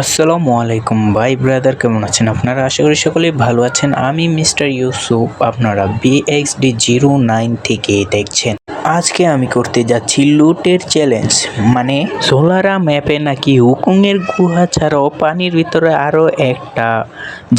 আসসালামু আলাইকুম ভাই ব্রাদার, কেমন আছেন আপনারা? আশা করি সকলেই ভালো আছেন। আমি মিস্টার ইউসুফ, আপনারা BXD09 থেকে দেখছেন। আজকে আমি করতে যাচ্ছি লুটের চ্যালেঞ্জ। মানে সোলারা ম্যাপে নাকি হুকুংয়ের গুহা ছাড়াও পানির ভিতরে আরও একটা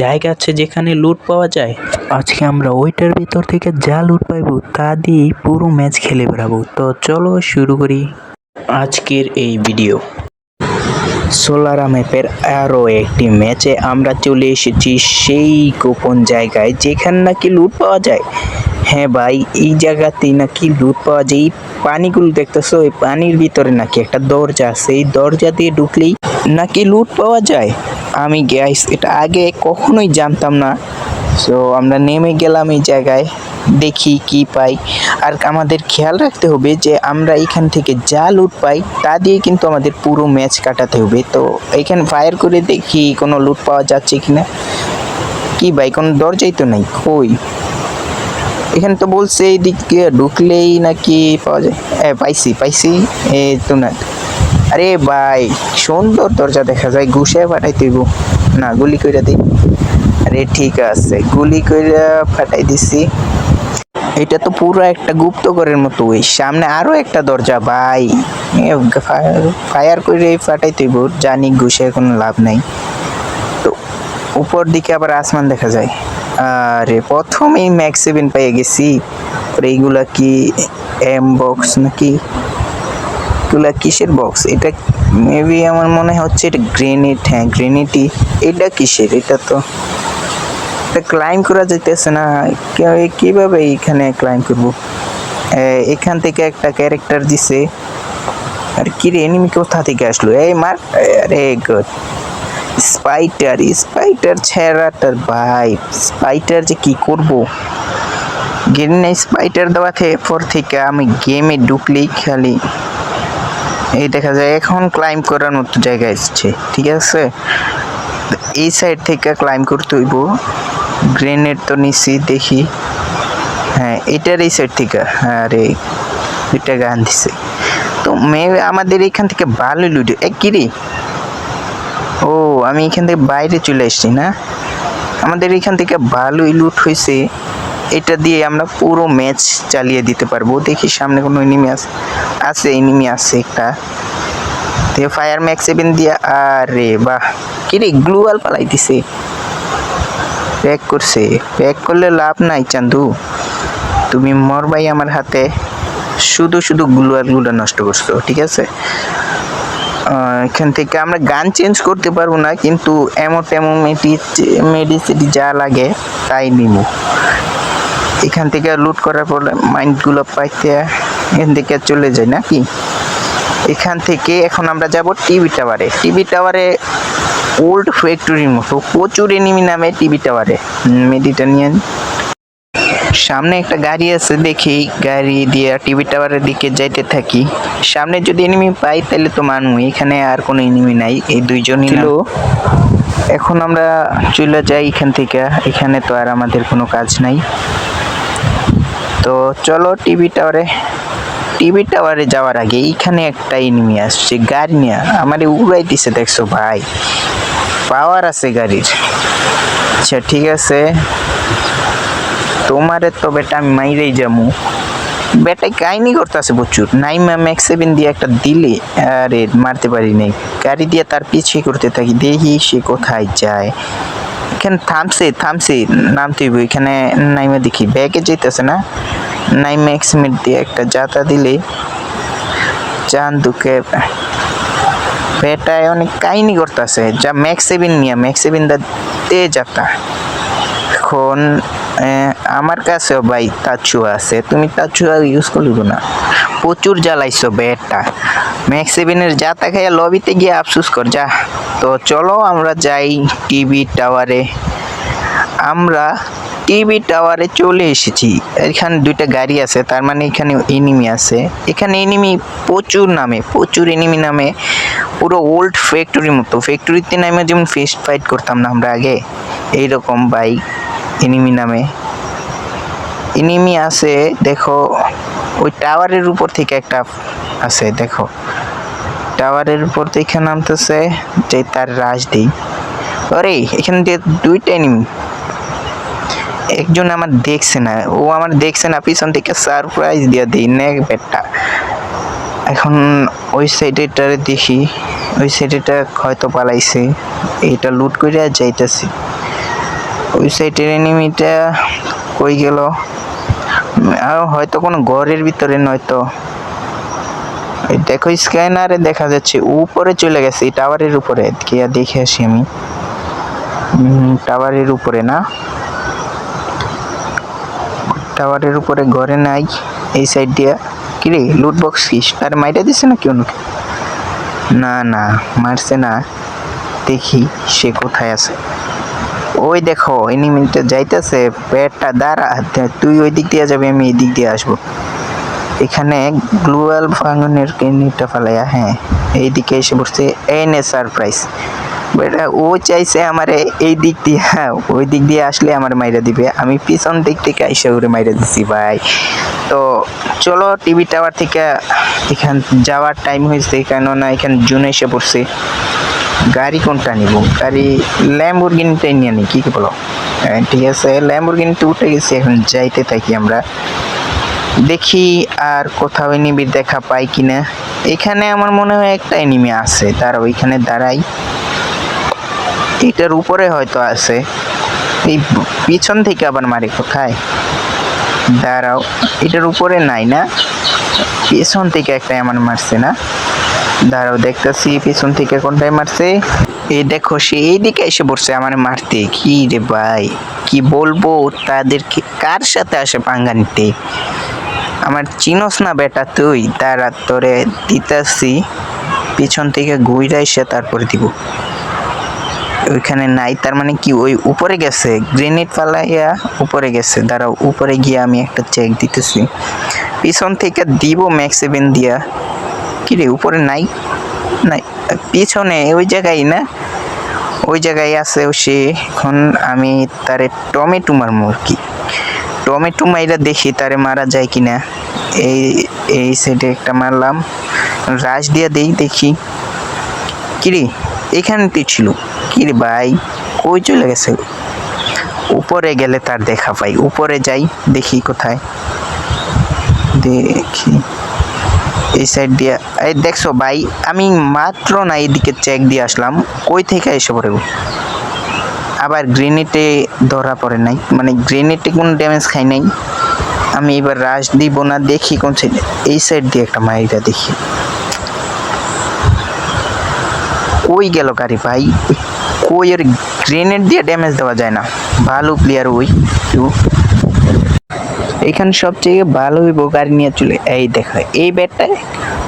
জায়গা আছে যেখানে লুট পাওয়া যায়। আজকে আমরা ওইটার ভিতর থেকে যা লুট পাইবো তা দিয়েই পুরো ম্যাচ খেলে বেড়াবো। তো চলো শুরু করি আজকের এই ভিডিও। সোলারা ম্যাপের আরও একটি ম্যাচে আমরা চলে এসেছি সেই গোপন জায়গায় যেখানে নাকি লুট পাওয়া যায়। হ্যাঁ ভাই, এই জায়গাতেই নাকি লুট পাওয়া যায়। এই পানিগুলো দেখতেছো, এই পানির ভিতরে নাকি একটা দরজা আছে, এই দরজা দিয়ে ঢুকলেই নাকি লুট পাওয়া যায়। আমি গাইস এটা আগে কখনোই জানতাম না। সো আমরা নেমে গেলাম এই জায়গায়, দেখি কি পাই। আর আমাদের খেয়াল রাখতে হবে যে আমরা এখান থেকে যা লুট পাই তা দিয়ে কিন্তু আমাদের পুরো ম্যাচ কাটাতে হবে। তো এখানে ফায়ার করে দেখি কোনো লুট পাওয়া যাচ্ছে কিনা। কি ভাই, কোনো দরজাই তো নাই, কই? এখানে তো বলছে এই দিক দিয়ে ঢুকলেই নাকি পাওয়া যায়। পাইছি এই তো না। আরে ভাই, সুন্দর দরজা দেখা যায়, ঘুষে ফাটাই দিব না, গুলি কইরা দিই। আরে ঠিক আছে, গুলি কইরা ফাটাই দিছি। এটা তো পুরো একটা গুপ্তঘরের মতো। ওই সামনে আরো একটা দরজা ভাই, ফায়ার করে ফাটাইতে হইব, জানি ঘুষে কোনো লাভ নাই। তো উপর দিকে আবার আসমান দেখা যায়। আরে প্রথমেই ম্যাক্স 7 পেয়ে গেছি। এইগুলা কি এম বক্স নাকি? এগুলা কিসের বক্স? এটা মেবি আমার মনে হচ্ছে এটা গ্রেনেড। হ্যাঁ গ্রেনেডই। এটা কিসের? এটা তো ক্লাইম করা যাইতেছে না, কিভাবে এখানে ক্লাইম করব? এখান থেকে একটা ক্যারেক্টার দিছে। আর কি রে, এনিমি কোথা থেকে আসলো? এই মার। আরে গুড। স্পাইটার ছেড়াটার ভাই, স্পাইটার যে কি করব? গ্রেনেড স্পাইটার দেওয়াতে পর থেকে আমি গেমে ঢুকলেই খালি এই দেখা যায়। এখন ক্লাইম করার মতো জায়গা এসছে, ঠিক আছে। এই সাইড থেকে ক্লাইম করতে হইব। গ্রেনেড তো নিছি, দেখি। হ্যাঁ এটার এই সাইড থেকে। আরে দুইটা গান দিছে তো আমাদের এখান থেকে ভালো লুটে। কিরে, ও আমি এখান থেকে বাইরে চলে আসছি না। আমাদের এখান থেকে ভালোই লুট হয়েছে। এটা দিয়ে আমরা পুরো ম্যাচ চালিয়ে দিতে পারবো। দেখি সামনে কোনো এনিমি আছে এনিমি আছে একটা। ফায়ার ম্যাক্স 7 দিয়া। আরে বাহ, কিরে গ্লুয়াল পালাই দিছে। প্যাক করছে, প্যাক করলে লাভ নাই চান্দু, তুমি মরবাই আমার হাতে। শুধু গ্লুয়ালগুলো নষ্ট করছো, ঠিক আছে। এখান থেকে আমরা গান চেঞ্জ করতে পারবো না, কিন্তু এমন মেডিসিন যা লাগে তাই নিব। এখান থেকে লুট করার পর মাইন্ডগুলো পাইতে এখান থেকে চলে যায় নাকি। এখান থেকে এখন আমরা যাব টিভি টাওয়ারে ওল্ড ফ্যাক্টরির মতো প্রচুর এনিমি নামে টিভি টাওয়ারে। মেডিটেরিয়ান সামনে একটা গাড়ি আছে, দেখি গাড়ি দিয়ে টিভি টাওয়ারের দিকে যাইতে থাকি। সামনে যদি এনিমি পাই তাহলে তো মানু, এখানে আর কোনো এনিমি নাই, এই দুইজনই ছিল। এখন আমরা চলে যাই এখান থেকে, এখানে তো আর আমাদের কোনো কাজ নাই। তো চলো টিভি টাওয়ারে যাওয়ার আগে এইখানে একটা এনিমি আসছে গাড়ি নিয়ে, আমারে উড়াই দিছে। দেখছো ভাই, পাওয়ার আছে গাড়ির। আচ্ছা ঠিক আছে, তোমারে তো বেটা আমি মাইরেই যাবো। বেটাই কাহিনী করতেছে প্রচুর। নাইমা ম্যাক্স 7 দিয়ে একটা দিলে, আরে মারতে পারি নাই। গাড়ি দিয়ে তার পিছিয়ে করতে থাকি, দেখি সে কোথায় যায়। এখানে থামছে নামতে হইব। এখানে নাইমা দেখি ব্যাগে যেতেছে না। নাইমা এক্সমিট দিয়ে একটা যাতা দিলে চান দুকে। বেটায় অনেক কাহিনী করতেছে। যা ম্যাক্স 7 নিয়ে ম্যাক্স 7 দে যাতা। এখন আমার কাছেও ভাই তাচুয়া আছে, তুমি তাচুয়া ইউজ করলিব না। প্রচুর জ্বালাইছো বেটা। ম্যাক্স 7 যাতা খাইয়া লবিতে গিয়ে আফসোস কর যা। তো চলো আমরা যাই টিভি টাওয়ারে। আমরা টিভি টাওয়ারে চলে এসেছি। এখানে দুইটা গাড়ি আছে, তার মানে এখানে এনিমি আছে। এখানে এনিমি প্রচুর এনিমি নামে, পুরো ওল্ড ফ্যাক্টরির মতো। ফ্যাক্টরিতে নামে যেমন ফিস্ট ফাইট করতাম না আমরা আগে, এইরকম বাইক এনিমি নামে এনিমি আছে। দেখো ওই টাওয়ারের উপর থেকে একটা আছে, দেখো টাওয়ারের উপর থেকে নামতেছে, যে তার রাশ দেই। আরে এখান দিয়ে দুইটা এনিমি, একজন আমার দেখছে না, ও আমার দেখছে না, পিছন থেকে সারপ্রাইজ দিয়ে দিই নে বেটা। এখন ওই সাইডেটারে দেখি, ওই সাইডেটা হয়তো পালাইছে, এইটা লুট করে যাইতেছি। ওই সাইডের এনিমিটা কই গেল? আর হয়তো কোনো ঘরের ভিতরে, নয়তো দেখো স্ক্যানারে দেখা যাচ্ছে উপরে চলে গেছে, টাওয়ারের উপরে। গিয়া দেখে আসি আমি। টাওয়ারের উপরে না, টাওয়ারের উপরে ঘরে নাই। এই সাইড দিয়া কিরে লুট বক্স কি আর মাইটা দিছে না কেউ? না না মারছে না, দেখি সে কোথায় আছে। ওই দেখো এনিমিটা যাইতেছে, পেটটা দাঁড়া, তুই ওই দিক দিয়ে যাবি, আমি এই দিক দিয়ে আসবো। এখানে গ্লোয়াল ফাঙ্গনের কেনিটা ফালাইয়া, হ্যাঁ এইদিকে এসে পড়ছে। এই নে সারপ্রাইজ বেটা, ও চাইছে আমারে এই দিক দিয়ে, ওই দিক দিয়ে আসলে আমার মাইরা দিবে, আমি পিছন দিক থেকে আইসা করে মাইরা দিছি ভাই। তো চলো টিভি টাওয়ার থেকে এখান যাওয়ার টাইম হয়েছে, কেননা এখানে জুন এসে পড়ছে। গাড়ি কোনটা নিব? গাড়ি ল্যাম্বরগিনিটাই নিয়ে নি, কি বলো? ঠিক আছে, ল্যাম্বরগিনিতে উঠে গেছি, এখন যাইতে থাকি আমরা, দেখি আর কোথাও এনিমির দেখা পাই কিনা। এখানে আমার মনে হয় একটা এনিমি আছে, তার ওইখানে দাঁড়াই, এটার উপরে হয়তো আছে। এই পিছন থেকে আবার মারে কোথায়? দাঁড়াও, এটার উপরে নাই না, পিছন থেকে একটা আমার মারছে না। দাঁড়াও দেখতেছি পিছন থেকে কোনটায় মারছে। এই দেখো সে এইদিকে এসে পড়ছে আমার মারতে। কি রে ভাই, কি বলবো, তাদেরকে কার সাথে আসে পাঙ্গা নিতে? আমার চিনোস না বেটা তুই? দাঁড়া তোরে দিতেছি, পিছন থেকে ঘুরে এসে তারপরে দিব। ওইখানে নাই, তার মানে কি ওই উপরে গেছে, গ্রেনেড ফালাইয়া উপরে গেছে। দাঁড়াও উপরে গিয়ে আমি একটা চেক দিতেছি, পিছন থেকে দিব ম্যাক্স 7 দিয়া। কি রে উপরে নাই? নাই, পিছনে ওই জায়গায় না, ওই জায়গায় আছে সে। এখন আমি তারে টমেটো মারমু আর কি, টমেটো মাইরা দেখি তারে মারা যায় কিনা। এই এই সাইডে একটা মারলাম, রাশ দিয়া দেই দেখি। কিরে এখানতে ছিল? কিরে ভাই কই চলে গেছে? উপরে গেলে তার দেখা পাই, উপরে যাই দেখি কোথায়। দেখি এই সাইড দিয়া, এই দেখছো ভাই আমি মাত্র না এদিকে চেক দিয়ে আসলাম, কই থেকে এসে পড়ে। আবার গ্রেনেডে ধরা পড়ে নাই, মানে গ্রেনেডে কোনো ড্যামেজ খাই নাই। আমি এবার রাশ দিব না, দেখি কোন সাইড, এই সাইড দিয়ে একটা মাইরা দেখি। কই গেল গাড়ি ভাই? কই, এর গ্রেনেড দিয়ে ড্যামেজ দেওয়া যায় না, ভালো প্লেয়ার ওই। এখানে সবচেয়ে ভালো হইব গাড়ি নিয়ে চলে। এই দেখো এই ব্যাটটায়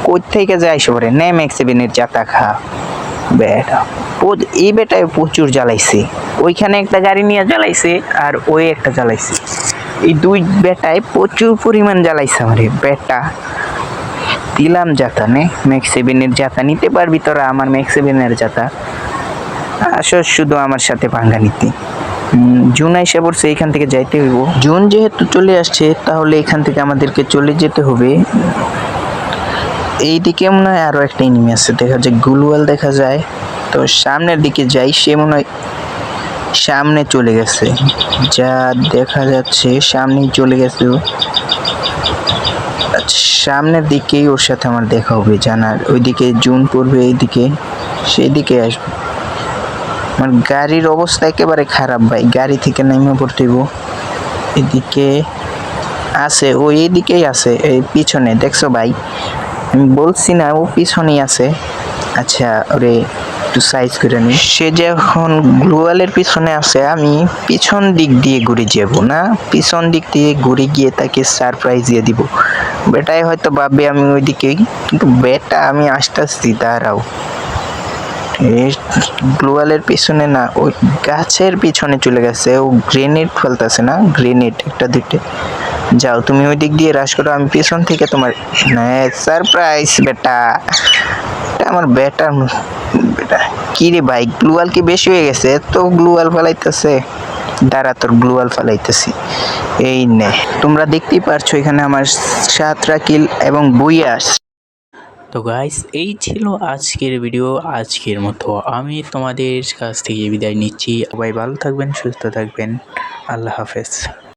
কই থেকে যায় এসে পড়ে, নে ম্যাক্স 7 চাতা খা বেটা। এই বেটায় প্রচুর জ্বালাইছে, ওইখানে একটা গাড়ি নিয়ে জ্বালাইছে আর ওই একটা জ্বালাইছে, এই দুই বেটায় প্রচুর পরিমাণ জ্বালাইছে আমারে বেটা। দিলাম জাতা, নে ম্যাক্স 7 জাতা নিতে পারবি তোরা? আমার ম্যাক্স 7 জাতা, আসো শুধু আমার সাথে পাঙ্গা নিতে। জুন এসে পড়ছে, এখান থেকে যাইতে হইব। জুন যেহেতু চলে আসছে তাহলে এখান থেকে আমাদেরকে চলে যেতে হবে। এইদিকে মনে হয় আরো একটা এনিমি আছে, দেখা যায় গ্লুয়াল দেখা যায়। তো সামনের দিকে যাই, সে মনে হয় সামনে চলে গেছে, যা দেখা যাচ্ছে সামনেই চলে গেছে। সামনের দিকেই ওর সাথে আমার দেখা হবে, জানার ওইদিকে জুন পড়বে, এইদিকে সেই দিকে আসবে। আমার গাড়ির অবস্থা একেবারে খারাপ ভাই, গাড়ি থেকে নেমে পড়তে হইব। এদিকে আছে, ও এইদিকেই আছে, এই পিছনে দেখছো ভাই, আমি বলছি না ও পিছনেই আছে। আচ্ছা ওরে একটু সাইজ করে নি। সে যখন গ্লোয়ালের পিছনে আছে, আমি পিছন দিক দিয়ে ঘুরে যাব না, পিছন দিক দিয়ে ঘুরে গিয়ে তাকে সারপ্রাইজ দিয়ে দিব। বেটাই হয়তো ভাববে আমি ওইদিকেই, কিন্তু বেটা আমি আসতেছি, দাঁড়াও। গ্লোয়ালের পিছনে না, ওই গাছের পিছনে চলে গেছে, ও গ্রেনেড ফেলতেছে না, গ্রেনেড একটা দুইটা। যাও তুমি ওই দিক দিয়ে রাশ করো, আমি পিছন থেকে তোমার সারপ্রাইজ বেটা। আমার বেটা বেটা কি রে ভাই, গ্লুয়াল কি বেশি হয়ে গেছে? এত গ্লুয়াল ফেলাইতেছে, দাঁড়া তোর গ্লুয়াল ফেলাইতেছি। এই নে তোমরা দেখতেই পারছো এখানে আমার 7টা কিল এবং বুইয়াস। তো গাইস, এই ছিল আজকের ভিডিও। আজকের মতো আমি তোমাদের কাছ থেকে বিদায় নিচ্ছি। সবাই ভালো থাকবেন, সুস্থ থাকবেন। আল্লাহ হাফেজ।